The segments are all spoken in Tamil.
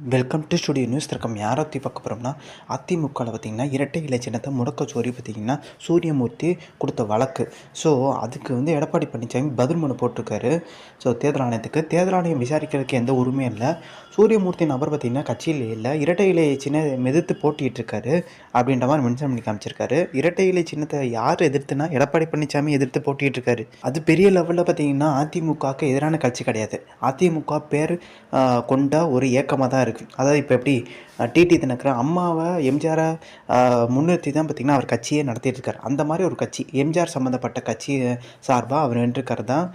Welcome to studio news. திறக்கம் யாரை பற்றி பார்க்க போகிறோம்னா, அதிமுகவில் பார்த்திங்கன்னா இரட்டை இலை சின்னத்தை முடக்க கோரி பார்த்திங்கன்னா சூரியமூர்த்தி கொடுத்த வழக்கு. ஸோ அதுக்கு எடப்பாடி பழனிசாமி பதில் மனு போட்டிருக்காரு. ஸோ தேர்தல் ஆணையம் விசாரிக்கிறதுக்கு எந்த உரிமையும் இல்லை. சூரியமூர்த்தி நபர் பார்த்திங்கன்னா கட்சியில் இல்லை, இரட்டை இலை சின்ன எதிர்த்து போட்டிகிட்டு இருக்காரு அப்படின்ற மாதிரி மென்ஷன் பண்ணி காமிச்சிருக்காரு. இரட்டை இலை சின்னத்தை யார் எதிர்த்துனா எடப்பாடி பழனிசாமி எதிர்த்து போட்டிகிட்டு இருக்காரு. அது பெரிய லெவலில் பார்த்திங்கன்னா அதிமுகவுக்கு எதிரான கட்சி கிடையாது. அதிமுக பேர் கொண்ட ஒரு இயக்கமாக தான் இருக்குது. அதாவது இப்போ எப்படி டிடி தினகரன் அம்மாவை எம்ஜிஆரை முன்னிறுத்தி தான் பார்த்திங்கன்னா அவர் கட்சியே நடத்திட்டு இருக்கார். அந்த மாதிரி ஒரு கட்சி எம்ஜிஆர் சம்மந்தப்பட்ட கட்சி சார்பாக அவர் வென்றிருக்கார் தான்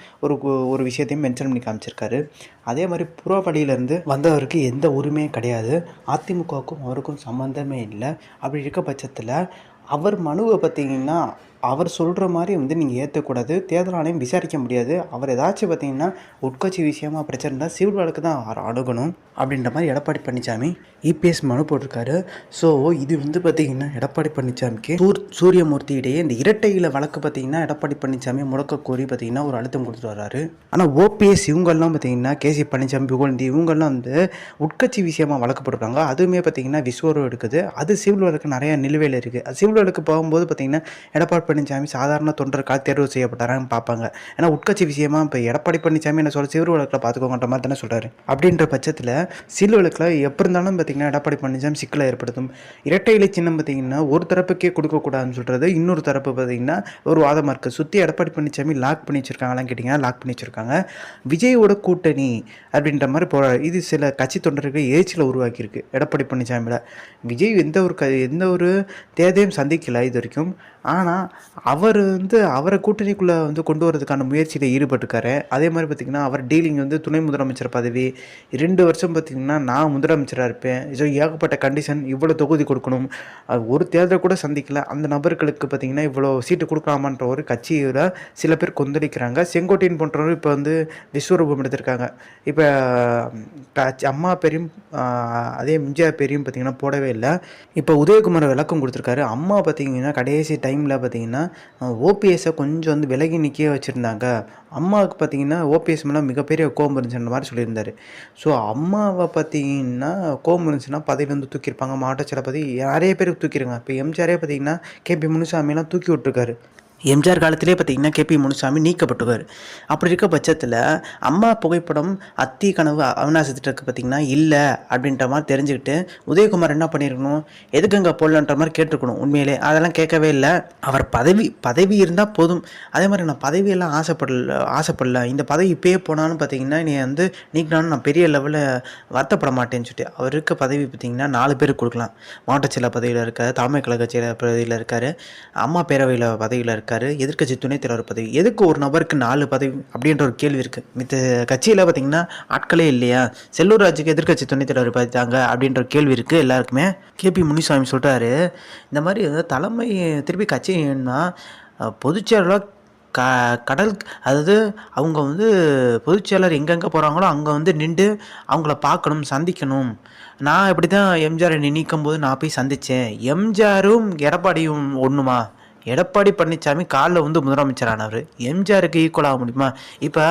ஒரு விஷயத்தையும் மென்ஷன் பண்ணி காமிச்சிருக்காரு. அதே மாதிரி புற வழியிலேருந்து வந்தவருக்கு எந்த உரிமையும் கிடையாது. அதிமுகவுக்கும் அவருக்கும் சம்மந்தமே இல்லை. அப்படி இருக்க பட்சத்தில் அவர் மனுவை பார்த்திங்கன்னா அவர் சொல்கிற மாதிரி நீங்கள் ஏற்றக்கூடாது. தேர்தல் ஆணையம் விசாரிக்க முடியாது. அவர் ஏதாச்சும் பார்த்திங்கன்னா உட்கட்சி விஷயமா பிரச்சனை இருந்தால் சிவில் வழக்கு தான் அணுகணும் அப்படின்ற மாதிரி எடப்பாடி பழனிசாமி இபிஎஸ் மனு போட்டிருக்காரு. ஸோ இது பார்த்திங்கன்னா எடப்பாடி பழனிசாமிக்கு சூரியமூர்த்தி இடையே இந்த இரட்டை இலை வழக்கு பார்த்திங்கன்னா எடப்பாடி பழனிசாமி முடக்க கோரி பார்த்திங்கன்னா ஒரு அழுத்தம் கொடுத்துட்டு வர்றாரு. ஆனால் ஓபிஎஸ் இவங்கெல்லாம் பார்த்திங்கன்னா கேசி பழனிசாமி புகழ்ந்தி இவங்கெல்லாம் உட்கட்சி விஷயமாக வழக்கு போட்டிருக்காங்க. அதுவுமே பார்த்திங்கன்னா விஸ்வரம் எடுக்குது. அது சிவில் வழக்கு நிறைய நிலுவையில் இருக்குது. அது சிவில் வழக்கு போகும்போது பார்த்திங்கன்னா எடப்பாடி பழனிசாமி சாதாரண தொண்டருக்காக தேர்வு செய்யப்பட்டாரான்னு பார்ப்பாங்க. ஏன்னா உட்கட்சி விஷயமா இப்போ எடப்பாடி பழனிசாமி என்ன சொல்ல சிவில் வழக்கில் பார்த்துக்கோங்கன்ற மாதிரி தானே சொல்கிறாரு. அப்படின்ற பட்சத்தில் சிவில் வழக்கில் எப்போ இருந்தாலும் பார்த்திங்கன்னா எடப்பாடி பழனிசாமி சிக்கலை ஏற்படுத்தும். இரட்டை இலை சின்னம் பார்த்திங்கன்னா ஒரு தரப்புக்கே கொடுக்கக்கூடாதுன்னு சொல்கிறது இன்னொரு தரப்பு பார்த்திங்கன்னா ஒரு வாதமாக இருக்குது. சுற்றி எடப்பாடி பழனிசாமி லாக் பண்ணி வச்சுருக்காங்களான்னு கேட்டிங்கன்னா லாக் பண்ணி வச்சுருக்காங்க. விஜயோட கூட்டணி அப்படின்ற மாதிரி போகிறார். இது சில கட்சி தொண்டர்கள் ஏச்சில் உருவாக்கியிருக்கு எடப்பாடி பழனிசாமியில். விஜய் எந்த ஒரு தேர்தலையும் சந்திக்கலை இது வரைக்கும். ஆனால் அவர் அவரை கூட்டணிக்குள்ளே கொண்டு வரதுக்கான முயற்சியில் ஈடுபட்டிருக்காரு. அதே மாதிரி பார்த்திங்கன்னா அவர் டீலிங் துணை முதலமைச்சர் பதவி 2 வருஷம் பார்த்திங்கன்னா நான் முதலமைச்சராக இருப்பேன், ஸோ ஏகப்பட்ட கண்டிஷன், இவ்வளோ தொகுதி கொடுக்கணும், ஒரு தேர்தல் கூட சந்திக்கல அந்த நபர்களுக்கு பார்த்திங்கன்னா இவ்வளோ சீட்டு கொடுக்கலாமான்ற ஒரு கட்சியில் சில பேர் கொந்தளிக்கிறாங்க. செங்கோட்டையன் போன்றவர் இப்போ விஸ்வரூபம் எடுத்திருக்காங்க. இப்போ அம்மா பேரையும் அதே எம்ஜிஆர் பேரையும் பார்த்திங்கன்னா போடவே இல்லை. இப்போ உதயகுமார் விளக்கம் கொடுத்துருக்காரு. அம்மா பார்த்திங்கன்னா கடைசி டைமில் பார்த்திங்கன்னா ஓபிஎஸ்ஸை கொஞ்சம் விலகி நிற்க வச்சுருந்தாங்க. அம்மாவுக்கு பார்த்திங்கன்னா ஓபிஎஸ் மேலே மிகப்பெரிய கோபம் இருந்துச்சுன்ற மாதிரி சொல்லியிருந்தார். ஸோ அம்மாவை பார்த்திங்கன்னா கோபம் இருந்துச்சுன்னா பதவியிலேருந்து தூக்கியிருப்பாங்க. மாவட்ட செயலர் பதவி நிறைய பேருக்கு தூக்கிடுங்க. இப்போ எம்ஜிஆரே பார்த்திங்கன்னா கேபி முனுசாமியெல்லாம் தூக்கி விட்டுருக்காரு. எம்ஜிஆர் காலத்திலே பார்த்திங்கன்னா கேபி முனுசாமி நீக்கப்பட்டுவார். அப்படி இருக்க பட்சத்தில் அம்மா புகைப்படம் அத்தி கனவு அவிநாசி திட்டத்துக்கு பார்த்திங்கன்னா இல்லை அப்படின்ற மாதிரி தெரிஞ்சுக்கிட்டு உதயகுமார் என்ன பண்ணியிருக்கணும், எதுக்கு அங்கே போடலன்ற மாதிரி கேட்டிருக்கணும். உண்மையிலே அதெல்லாம் கேட்கவே இல்லை. அவர் பதவி இருந்தால் போதும். அதே மாதிரி நான் பதவியெல்லாம் ஆசைப்படல. இந்த பதவி இப்போயே போனாலும் பார்த்திங்கன்னா நீ நீக்கினாலும் நான் பெரிய லெவலில் வருத்தப்பட மாட்டேன்னு சொல்லிட்டு அவர் இருக்க பதவி பார்த்திங்கன்னா 4 பேருக்கு கொடுக்கலாம். மாவட்ட செயலர் பதவியில் இருக்கார், தலைமை கழக செயலர் பதவியில் இருக்கார், அம்மா பேரவையில் பதவியில் இருக்கார், எதிர்க்கட்சி துணைத் தலைவர் பதவி. எதுக்கு ஒரு நபருக்கு 4 பதவி அப்படின்ற ஒரு கேள்வி இருக்குது. மித்த கட்சியில் பார்த்திங்கன்னா ஆட்களே இல்லையா, செல்லூர் ராஜுக்கு எதிர்க்கட்சி துணைத் தலைவர் பார்த்தாங்க அப்படின்ற ஒரு கேள்வி இருக்குது எல்லாருக்குமே. கேபி முனுசாமி சொல்கிறாரு, இந்த மாதிரி தலைமை திருப்பி கட்சின்னா பொதுச்செயலாளர் கடல், அதாவது அவங்க பொதுச்செயலர் எங்கெங்கே போகிறாங்களோ அங்கே நின்று அவங்கள பார்க்கணும், சந்திக்கணும். நான் இப்படி தான் எம்ஜிஆரை நீக்கும் போது நான் போய் சந்தித்தேன். எம்ஜிஆரும் எடப்பாடியும் ஒன்றுமா? எடப்பாடி பழனிசாமி காலில் முதலமைச்சரானவர், எம்ஜிஆருக்கு ஈக்குவல் ஆக முடியுமா? இப்போ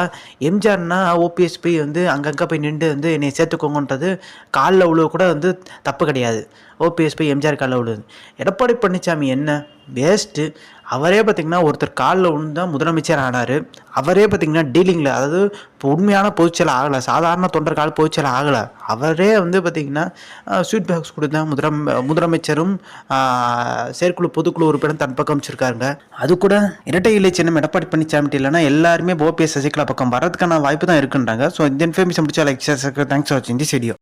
எம்ஜிஆர்னா ஓபிஎஸ் போய் அங்கங்கே போய் நின்று என்னை சேர்த்துக்கோங்கன்றது காலில் உழுவ கூட தப்பு கிடையாது. ஓபிஎஸ் போய் எம்ஜிஆர் காலில் விழுது. எடப்பாடி பழனிசாமி என்ன வேஸ்ட்டு. அவரே பார்த்திங்கன்னா ஒருத்தர் காலில் விழுந்து தான் முதலமைச்சர் ஆனார். அவரே பார்த்திங்கன்னா டீலிங்கில், அதாவது இப்போ உண்மையான பொதுச்செயலாளர் ஆகலை, சாதாரண தொண்டர் கால பொதுச்செயலாளர் ஆகலை. அவரே பார்த்திங்கன்னா ஸ்வீட் பாக்ஸ் கொடுத்தா முதலமைச்சரும் செயற்குழு பொதுக்குழு உறுப்பினர் தன் பக்கம் வச்சுருக்காருங்க. அது கூட இரட்டை இலை சின்னம் எடப்பாடி பழனிசாமி இல்லைன்னா எல்லாருமே ஓபிஎஸ் சசிகலா பக்கம் வரதுக்கான வாய்ப்பு தான் இருக்குன்றாங்க. ஸோ இந்த இன்ஃபர்மேஷன் பிடிச்சா லைக் ஷேர். தேங்க்ஸ் ஃபார் வாட்சிங் திஸ் வீடியோ.